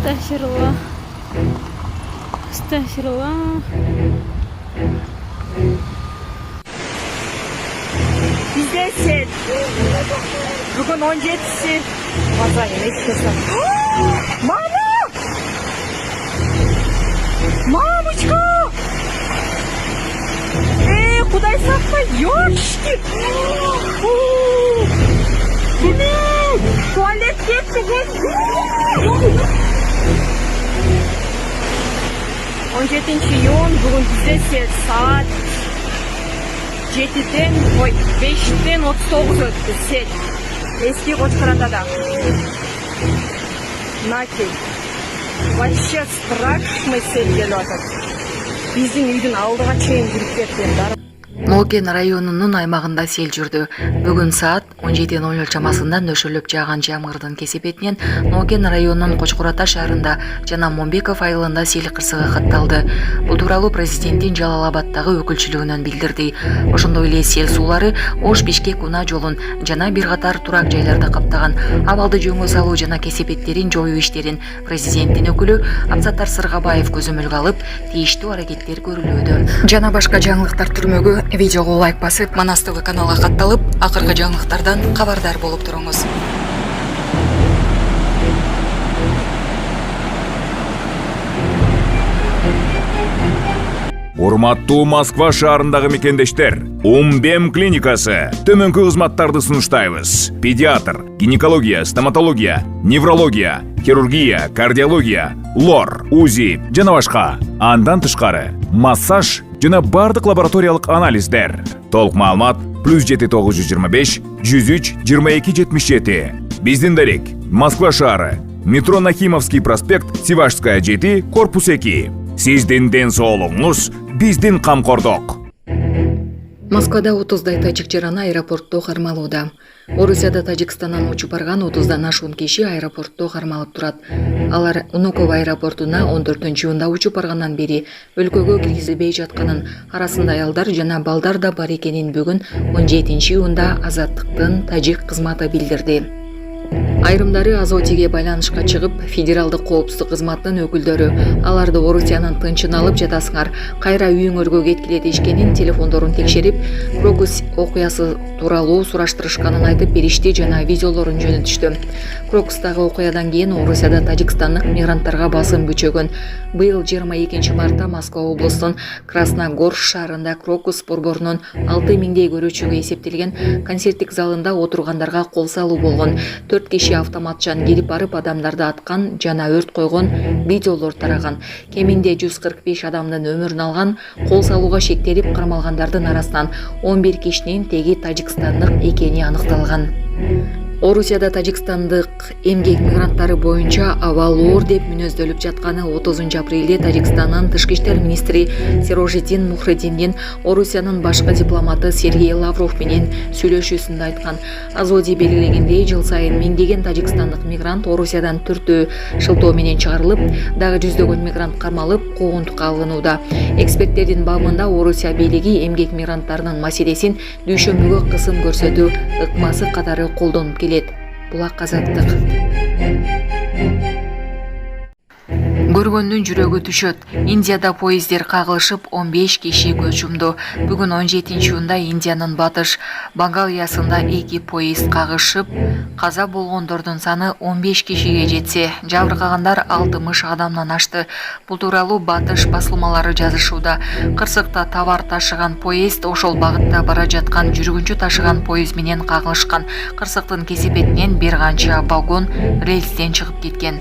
Astagfirullah. Astagfirullah. Bizde set. Bugün 17'si. Mazayı ne istiyorsan. Mama! Мамочка! Құдай сақтай, ёшки! Туалет кетті ғой! 17 июнь, бүгін бізде саат 5-тен 39 өтті сет. Eski Қошқаратада. Накей. Вообще страшный сет келіп жатыр. Біздің үйдің алдыға чейін жүріп кеткен. Ноген районунун аймагында сел жүрдү. Бүгүн саат 17:00 чамасында нөшөлөп жааган жамгырдын кесепетинен Ноген районунун Кочкурата шаарында жана Момбеков айылында сел кырсыгы катталды. Бул тууралуу президенттин Жалал Абаддагы өкүлчүлүгүнөн билдирди. Ошондой эле сел суулары Ош-Бишкек унаа жолун жана бир катар турак жайларды каптаган. Абалды жөнгө салуу жана кесепеттерин жоюу иштерин президенттин өкүлү Абзаттар Сыргабаев көзөмөлгө алып, тийиштүү аракеттер көрүлүүдө. Жана башка жаңылыктар түрмөгү видеого лайк басып, Манас ТВ каналга катталып, акыркы жаңылыктардан кабардар болуп туруңуз. Урматтуу Москва шаарындагы мекендештер, Умбем клиникасы төмөнкү кызматтарды сунуштайбыз. Педиатр, гинекология, стоматология, неврология, хирургия, кардиология, лор, УЗИ жана башка. Андан тышкары массаж жана бардык лабораториялык анализдер. Толук маалымат +7 925 103 22 77. Биздин дарек Москва шаары, метро Нахимовский проспект, Севашская 7, корпус 2. Сиздин ден соолугуңуз биздин камкордук. Москвада 30дай тажик жараны аэропортто кармалууда. Орусияда Тажикстандан учуп барган 30дан ашуун киши аэропортто кармалып турат. Алар Внуково аэропортуна 14-июнда учуп баргандан бери өлкөгө киргизилбей жатканын, арасында аялдар жана балдар да бар экенин бүгүн 17-июнда Азаттыктын тажик кызматы билдирди. Айрымдары Азотиге байланышка чыгып, федералдык коопсуздук кызматынын өкүлдөрү аларды Орусиянын тынчын алып жатасыңар, кайра үйүңөргө кеткиле дешкенин, телефондорун текшерип, Крокус окуясы тууралуу сураштырышканын айтып беришти жана видеолорун жөнөтүштү. Крокустагы окуядан кийин Орусияда тажикстандык мигранттарга басым күчөгөн. Быйыл 22 мартта Москва облусунун Красногорск шаарында Крокус борборунун 6000дей көрүүчүгө эсептелген концерттик залында отургандарга кол салуу болгон. 4 киши автоматчан келип барып адамдарды аткан жана өрт койгон видеолор тараган. Кеминде 145 адамдын өмүрүн алган. Кол салууга шектелип кармалгандардын арасынан 11 кишинин теги тажикстандык экени аныкталган. Орусияда тажикстандык эмгек мигранттары боюнча абал оор деп мүнөздөлүп жатканы 30 апрелде Тажикстандын тышкы иштер министри Сирожиддин Мухриддиндин Орусиянын башкы дипломаты Сергей Лавров менен сүйлөшүүсүндө айткан. Азоди белгилегендей, жыл сайын миңдеген тажикстандык мигрант Орусиядан түртүү шылтоо менен чыгарылып, дагы жүздөгөн мигрант кармалып, куугунтукка алынууда. Эксперттердин бабында Орусия бийлиги эмгек мигранттарынын маселесин дүйшөмбүгө кысым көрсөтүү ыкмасы катары колдонуп келет. Булак Азаттык. Көргөндүн жүрөгү түшөт. Индияда поездер кагылышып 15 киши көз жумду. Бүгүн 17-июнда Индиянын батыш Бангалиясында 2 поезд кагышып, каза болгондордун саны 15 кишиге жетсе, жабыркагандар 60 адамдан ашты. Бул тууралуу батыш басылмалары жазышууда. Кырсыкта товар ташыган поезд ошол багытта бара жаткан жүргүнчү ташыган поезд менен кагылышкан. Кырсыктын кесепетинен бир канча вагон рельстен чыгып кеткен.